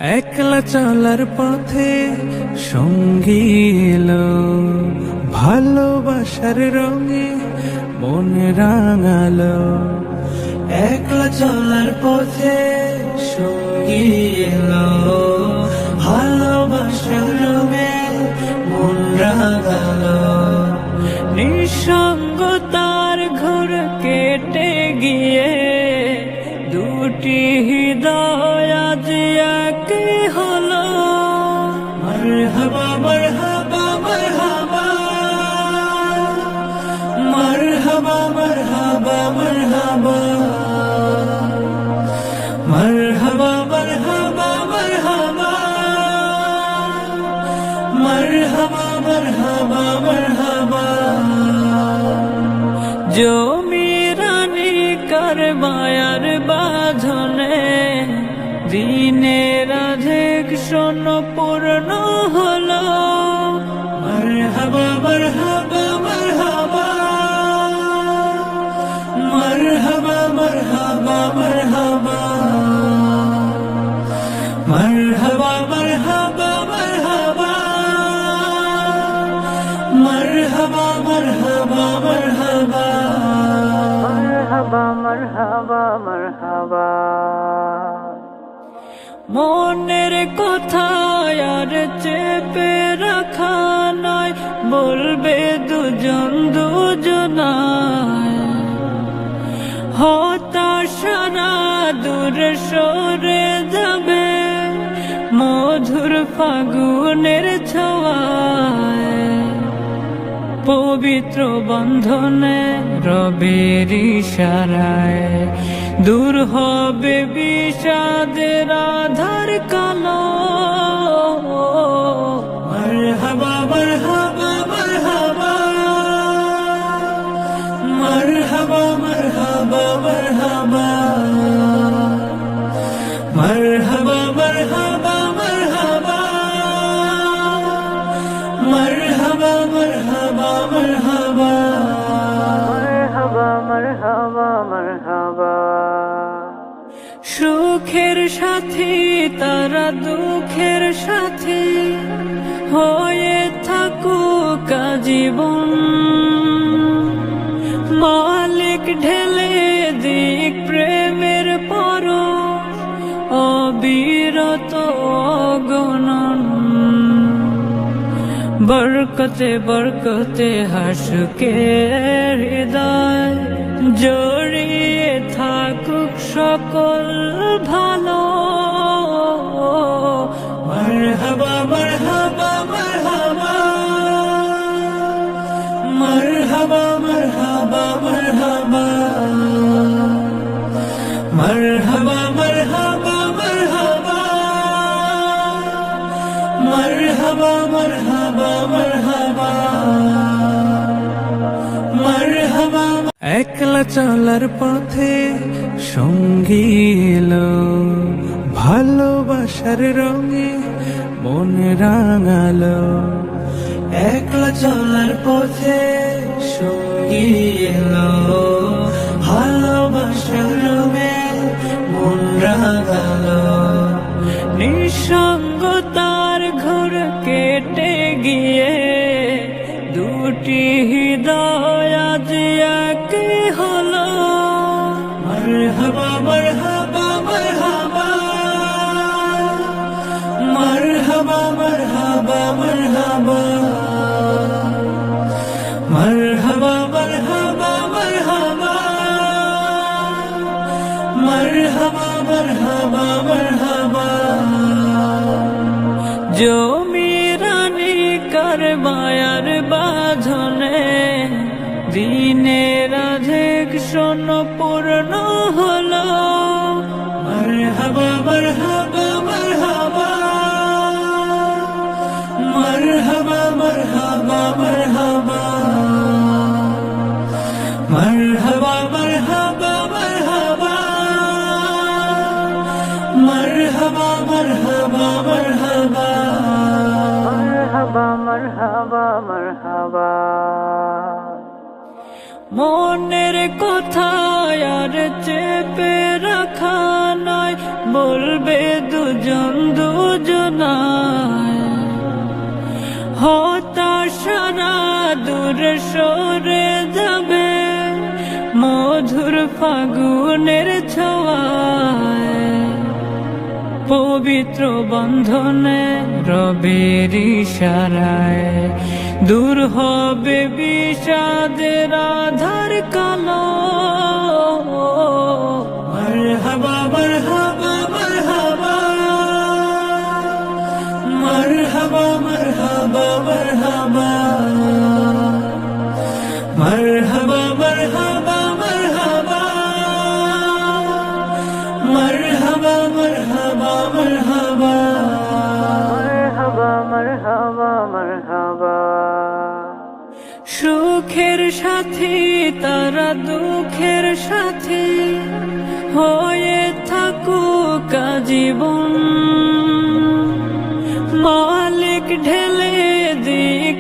একলা চলার পথে সঙ্গী এলো, ভালোবাসার রঙে মন রাঙালো। একলা চলার পথে সঙ্গী এলো, ভালোবাসার রঙে মন রাঙালো। নিঃসঙ্গতার ঘোর কেটে গিয়ে দুটি হৃদয় আজ এক হলো। মারহাবা মারহাবা মারহাবা, মারহাবা মারহাবা মারহাবা, মারহাবা মারহাবা মারহাবা, মারহাবা মারহাবা মারহাবা। জমিরানি কারবায়ার বাঁধনে দিনের অধিক শোন পূর্ণ হলো। মারহাবা মারহাবা মারহাবা, মারহাবা মারহাবা মারহাবা, মারহাবা মারহাবা মারহাবা, মারহাবা মারহাবা মারহাবা, মারহাবা মারহাবা মারহাবা। মনের কথা আর চেপে রাখা নয়, বলবে দুজন দুজনায়। হতাশারা দূর সরে যাবে মধুর ফাগুনের ছোঁয়ায়। পবিত্র বন্ধনে রবের ইশারায় দূর হবে বিষাদের আধার কালো। মারহাবা মারহাবা মারহাবা, মারহাবা মারহাবা মারহাবা, মারহাবা মারহাবা মারহাবা, মারহাবা মারহাবা মারহাবা, মারহাবা মারহাবা মারহাবা। সুখের সাথী তারা দুঃখের সাথী হয়ে থাকুক আজীবন। মালিক ঢেলে দিক প্রেমের পরশ অবিরত অগণন। বরকতে বরকতে হাসুকে হৃদয় জড়িয়ে থাকুক সকল ভালো। মারহাবা মারহাবা মারহাবা, মারহাবা মারহাবা মারহাবা, মারহাবা মারহাবা মারহাবা, মারহাবা মারহাবা মারহাবা, মারহাবা। একলা চলার পথে সঙ্গী এলো, ভালোবাসার রঙে মন রাঙালো। একলা চলার পথে সঙ্গী এলো, ভালোবাসার রঙে মন রাঙালো। নিঃসঙ্গতার ঘোর কেটে গিয়ে দুটি হৃদয় আজ এক হলো। মারহাবা মারহাবা মারহাবা, মারহাবা মারহাবা মারহাবা, মারহাবা মারহাবা মারহাবা, মারহাবা মারহাবা মারহাবা। জমিরানি কারবায়ার বাঁধনে দিনের অধিক শোন পূর্ণ হলো। মারহাবা মারহাবা মারহাবা, মারহাবা মারহাবা মারহাবা, মারহাবা মারহাবা মারহাবা, মারহাবা মারহাবা মারহাবা, মারহাবা মারহাবা মারহাবা। মনের কথা আর চেপে রাখা নয়, বলবে দুজন হতাশারা দূর সরে যাবে মধুর ফাগুনের ছোঁয়ায়, পবিত্র বন্ধনে রবের ইশারায় দূর হবে বিষাদের আধার কালো। মারহাবা মারহাবা মারহাবা মারহাবা মারহাবা মারহাবা মারহাবা মারহাবা মারহাবা মারহাবা মারহাবা মারহাবা মারহাবা মারহাবা। সুখের সাথী তারা দুঃখের সাথী হয়ে থাকুক জীবন, মালিক ঢেলে দিক